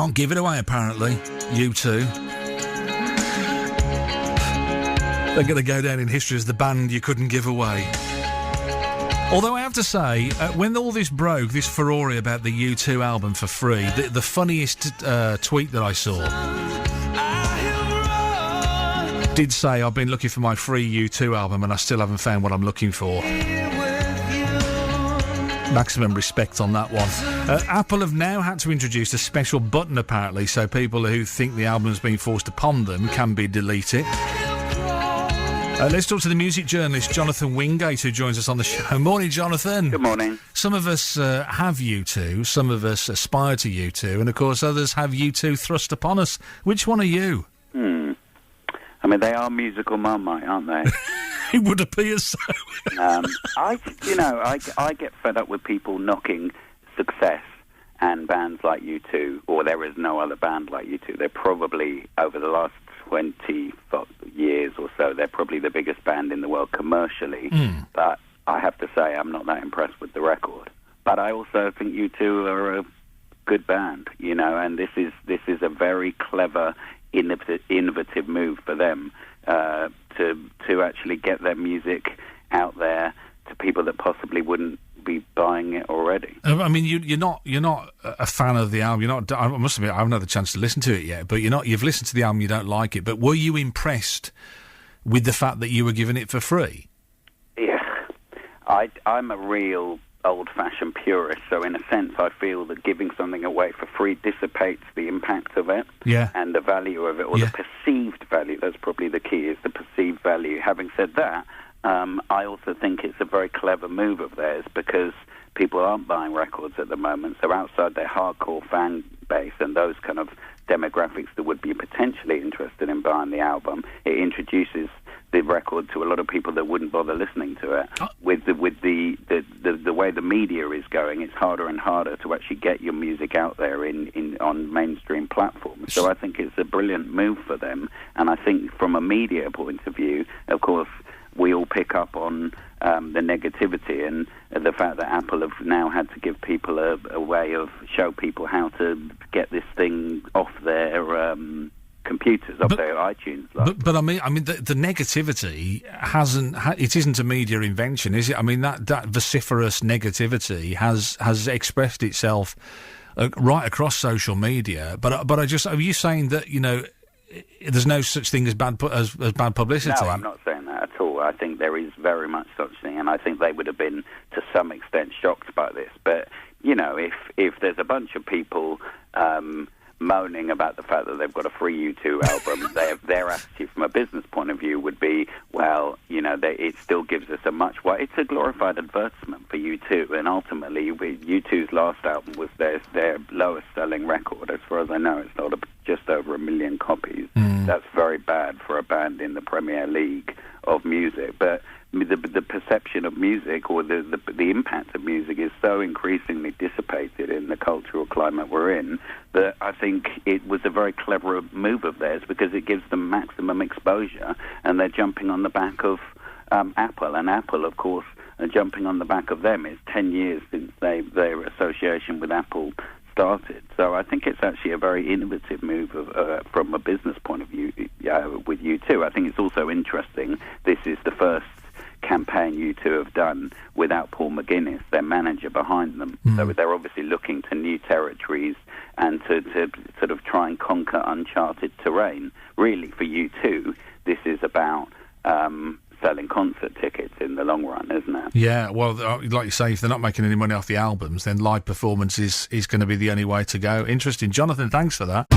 Can't give it away, apparently. U2. They're going to go down in history as the band you couldn't give away. Although I have to say, when all this broke, this furore about the U2 album for free, the funniest tweet that I saw did say, I've been looking for my free U2 album and I still haven't found what I'm looking for. Maximum respect on that one. Apple have now had to introduce a special button, apparently, so people who think the album's been forced upon them can delete it. Let's talk to the music journalist Jonathan Wingate, who joins us on the show. Morning, Jonathan. Good morning. Some of us have U2, some of us aspire to U2, and of course others have U2 thrust upon us. Which one are you? I mean, they are musical Marmite, aren't they? It would appear so. I get fed up with people knocking success and bands like U2, or there is no other band like U2. They're probably, over the last 20 years or so, they're probably the biggest band in the world commercially. But I have to say, I'm not that impressed with the record. But I also think U2 are a good band, and this is a very clever, innovative move for them to actually get their music out there to people that possibly wouldn't be buying it already. I mean, you're not a fan of the album. You're not. I must admit, I haven't had the chance to listen to it yet. But you've listened to the album. You don't like it. But were you impressed with the fact that you were given it for free? Yeah, I'm a real old-fashioned purist. So in a sense, I feel that giving something away for free dissipates the impact of it, and the value of it, or the perceived value. That's probably the key: is the perceived value. Having said that, I also think it's a very clever move of theirs, because people aren't buying records at the moment, so outside their hardcore fan base and those kind of demographics that would be potentially interested in buying the album, it introduces the record to a lot of people that wouldn't bother listening to it. With the way the media is going, it's harder and harder to actually get your music out there on mainstream platforms. So I think it's a brilliant move for them, and I think from a media point of view, of course, we all pick up on the negativity and the fact that Apple have now had to give people a way of show people how to get this thing off their computers, off their iTunes. But I mean, the negativity it isn't a media invention, is it? I mean, that vociferous negativity has expressed itself right across social media. But are you saying that there's no such thing as bad publicity? No, I'm not saying that at all. I think there is very much such thing, and I think they would have been, to some extent, shocked by this. But, if there's a bunch of people moaning about the fact that they've got a free U2 album, their attitude from a business point of view would be, well, it still gives us it's a glorified advertisement for U2, and ultimately U2's last album was their lowest selling record. As far as I know, it sold just over 1 million copies. That's very bad for a band in the Premier League of music, but the perception of music, or the impact of music, is so increasingly dissipated in the cultural climate we're in, that I think it was a very clever move of theirs, because it gives them maximum exposure, and they're jumping on the back of Apple, and Apple, of course, are jumping on the back of them. It's 10 years since their association with Apple started. So I think it's actually a very innovative move from a business point of view with U2. I think it's also interesting, this is the first campaign U2 have done without Paul McGuinness, their manager, behind them. So they're obviously looking to new territories and to sort of try and conquer uncharted terrain. Really, for U2, this is about selling concert tickets in the long run, isn't it? Yeah, well, like you say, if they're not making any money off the albums, then live performance is going to be the only way to go. Interesting. Jonathan, thanks for that.